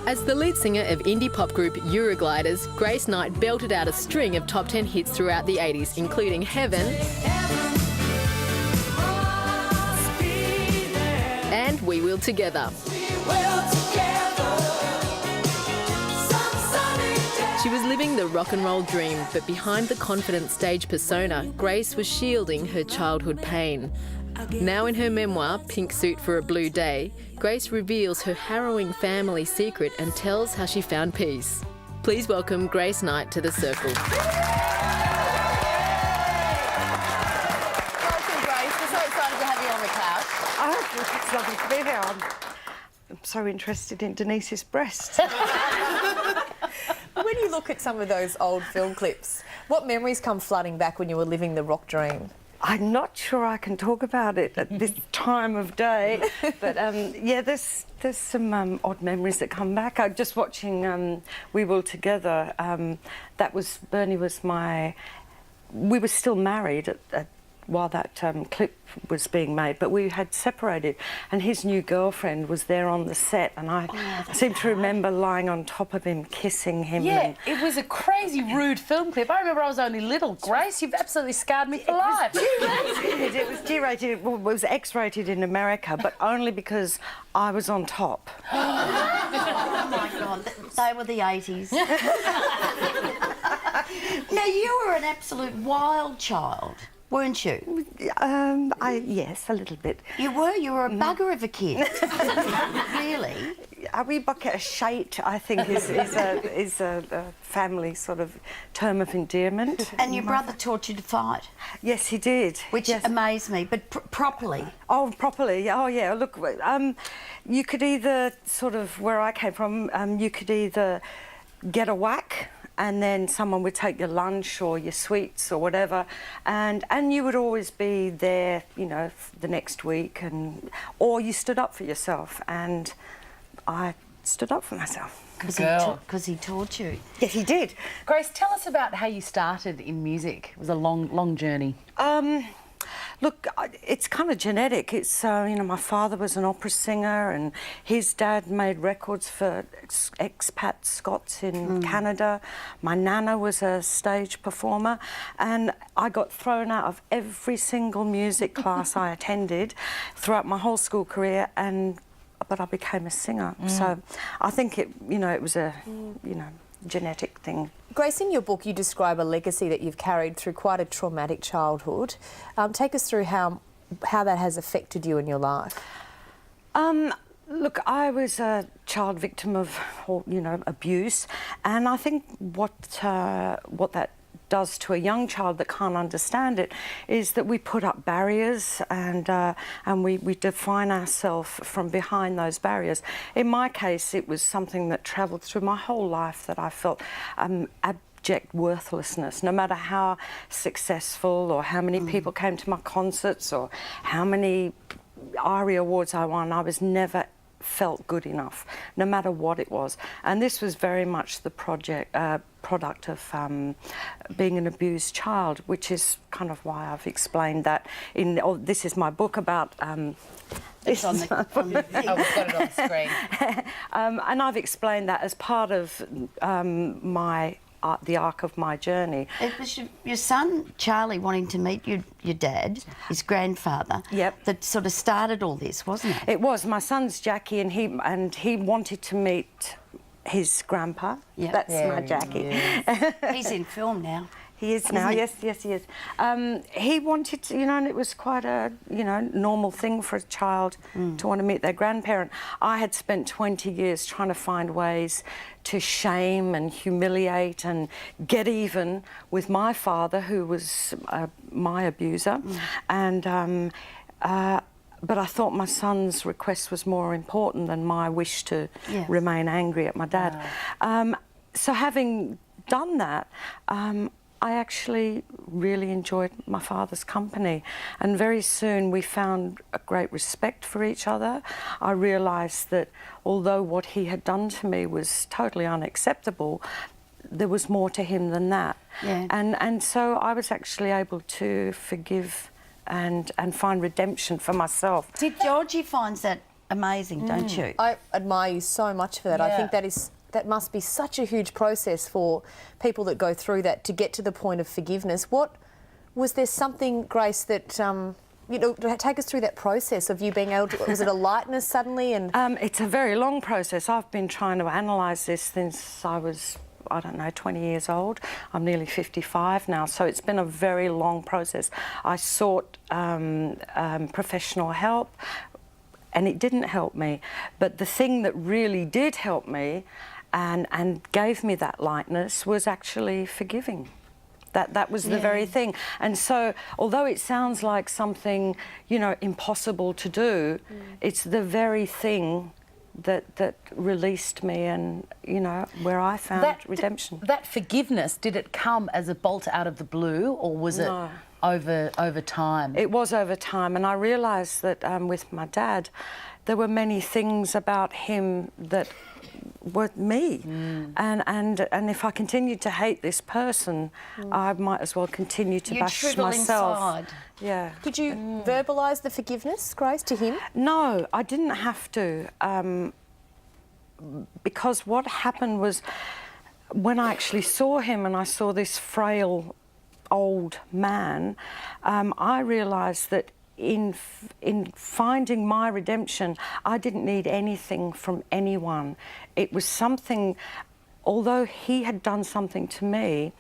As the lead singer of indie pop group Eurogliders, Grace Knight belted out a string of top 10 hits throughout the 80s, including Heaven and We Will Together. She was living the rock and roll dream, but behind the confident stage persona, Grace was shielding her childhood pain. Now in her memoir, Pink Suit for a Blue Day, Grace reveals her harrowing family secret and tells how she found peace. Please welcome Grace Knight to The Circle. Welcome, Grace. We're so excited to have you on the couch. Oh, it's lovely to be here. I'm so interested in Denise's breasts. When you look at some of those old film clips, what memories come flooding back when you were living the rock dream? I'm not sure I can talk about it at this time of day, but yeah, there's some odd memories that come back. I'm just watching We Will Together. Bernie was we were still married while that clip was being made, but we had separated, and his new girlfriend was there on the set, and I seem to remember lying on top of him, kissing him. Yeah, it was a crazy rude film clip. I remember I was only little. Grace, you've absolutely scarred me for life. It was G-rated. Well, it was X-rated in America, but only because I was on top. Oh my God, they were the 80s. Now, you were an absolute wild child, weren't you? Yes, a little bit. You were a bugger of a kid. Really? We bucket a shite, I think, is a family sort of term of endearment. And your brother taught you to fight? Yes, he did. Which amazed me, but properly? Oh, properly. Oh, yeah. Look, you could either sort of, where I came from, you could either get a whack, and then someone would take your lunch or your sweets or whatever, and you would always be there, you know, the next week, or you stood up for yourself, and I stood up for myself. Because he taught you. Yes, he did. Grace, tell us about how you started in music. It was a long journey. Look, it's kind of genetic. It's, you know, my father was an opera singer, and his dad made records for expat Scots in Canada. My nana was a stage performer, and I got thrown out of every single music class I attended throughout my whole school career, but I became a singer. So I think it was a, genetic thing. Grace, in your book, you describe a legacy that you've carried through quite a traumatic childhood. Take us through how that has affected you in your life. Look, I was a child victim of, abuse, and I think what that does to a young child that can't understand it is that we put up barriers, and we define ourselves from behind those barriers. In my case, it was something that travelled through my whole life, that I felt abject worthlessness. No matter how successful or how many people came to my concerts or how many ARIA awards I won, I was never felt good enough, no matter what it was. And this was very much the product of being an abused child, which is kind of why I've explained that this is my book about It's on the Oh, we've got it on the screen. and I've explained that as part of the arc of my journey. It was your son, Charlie, wanting to meet your dad, his grandfather, that sort of started all this, wasn't it? It was. My son's Jackie, and he wanted to meet his grandpa. Yep. That's my Jackie. He's in film now. He is now, yes, he is. He wanted to, and it was quite a, normal thing for a child to want to meet their grandparent. I had spent 20 years trying to find ways to shame and humiliate and get even with my father, who was my abuser, but I thought my son's request was more important than my wish to remain angry at my dad. So having done that, I actually really enjoyed my father's company, and very soon we found a great respect for each other. I realised that although what he had done to me was totally unacceptable, there was more to him than that. Yeah. And so I was actually able to forgive and find redemption for myself. Did Georgie finds that amazing, don't you? I admire you so much for that. I think that must be such a huge process for people that go through that to get to the point of forgiveness. Was there something, Grace, that take us through that process of you being able to? Was it a lightness suddenly? And it's a very long process. I've been trying to analyse this since I was, I don't know, 20 years old. I'm nearly 55 now, so it's been a very long process. I sought professional help, and it didn't help me. But the thing that really did help me and gave me that lightness was actually forgiving. That was the very thing. And so, although it sounds like something, impossible to do, it's the very thing that released me and, where I found redemption. That forgiveness, did it come as a bolt out of the blue, or was it over time? It was over time, and I realised that with my dad, there were many things about him that were me, and if I continued to hate this person, I might as well continue to bash myself. Inside. Yeah. did you verbalise the forgiveness, Grace, to him? No, I didn't have to, because what happened was when I actually saw him and I saw this frail old man, I realised that in finding my redemption, I didn't need anything from anyone. It was something, although he had done something to me,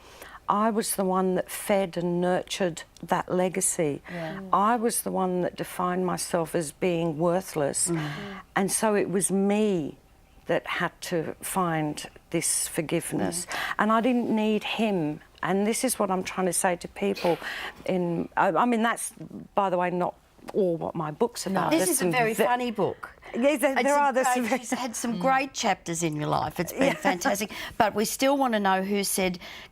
I was the one that fed and nurtured that legacy. I was the one that defined myself as being worthless. And so it was me that had to find this forgiveness. And I didn't need him. And this is what I'm trying to say to people. I mean, that's, by the way, not all what my book's about. This is a very funny book. Yes, You've had some great chapters in your life. It's been fantastic. But we still want to know who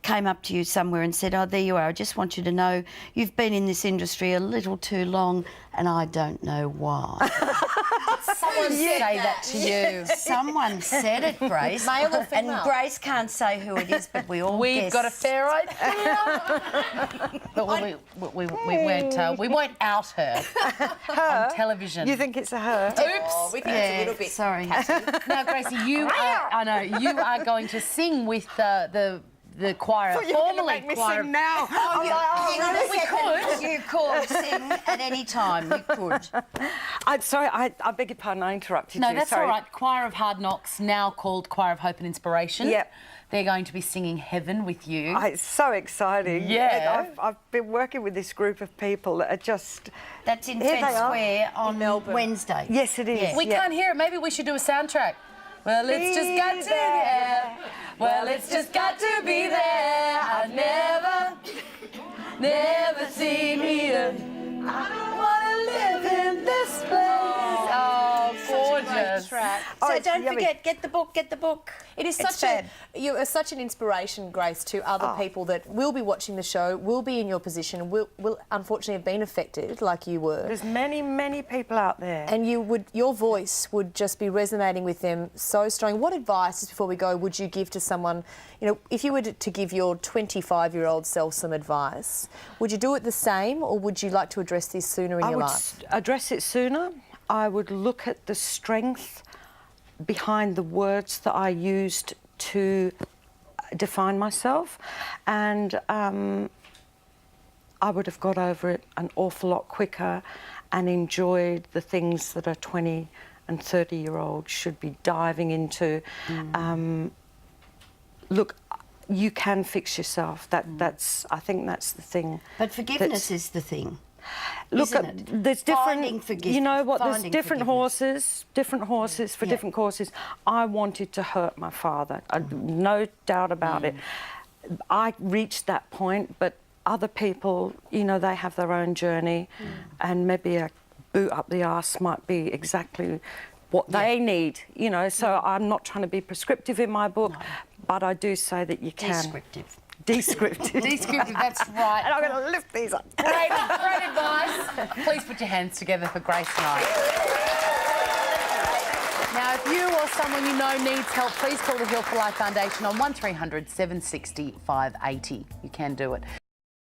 came up to you somewhere and said, oh, there you are. I just want you to know you've been in this industry a little too long and I don't know why. Someone say that to you. Someone said it, Grace. Male or female? And Grace can't say who it is, but we all We've guess. got a fair idea. But we won't out her on television. You think it's a her? Oops. Oh, we think it's a little bit. Sorry. Now, Gracie, you are going to sing with the choir. Formerly choir. Now. You could sing at any time. You could. Sorry, I beg your pardon, I interrupted you. No, that's Sorry. all right. Choir of Hard Knocks, now called Choir of Hope and Inspiration. Yep. They're going to be singing Heaven with you. It's so exciting. Yeah. And I've been working with this group of people that are just... That's in Here Fed they are. Square on Melbourne. Wednesday. Yes, it is. Yeah. We can't hear it. Maybe we should do a soundtrack. Well, it's just got to be there. Well, it's just got to be there. I've never seen either. I want to live in this place. Oh, gorgeous. So it's don't yummy. forget, get the book. It is It's such fab. you are such an inspiration, Grace, to other people that will be watching the show, will be in your position, and will unfortunately have been affected like you were. There's many, many people out there. And your voice would just be resonating with them so strong. What advice, just before we go, would you give to someone, if you were to give your 25-year-old self some advice, would you do it the same, or would you like to address this sooner in your life? I would address it sooner. I would look at the strength behind the words that I used to define myself, and I would have got over it an awful lot quicker and enjoyed the things that a 20 and 30-year-old should be diving into. Look, you can fix yourself. I think that's the thing. But forgiveness is the thing. Look, isn't it? there's different. Finding forgiveness. You know what? There's Finding different forgiveness. horses for different courses. I wanted to hurt my father. No doubt about it. I reached that point, but other people, they have their own journey, and maybe a boot up the arse might be exactly what they need. So I'm not trying to be prescriptive in my book, but I do say that you can. Descriptive. Descriptive. Descriptive, that's right. And I'm going to lift these up. Great advice. Please put your hands together for Grace Knight. Now, if you or someone you know needs help, please call the Heal for Life Foundation on 1300 760 580. You can do it.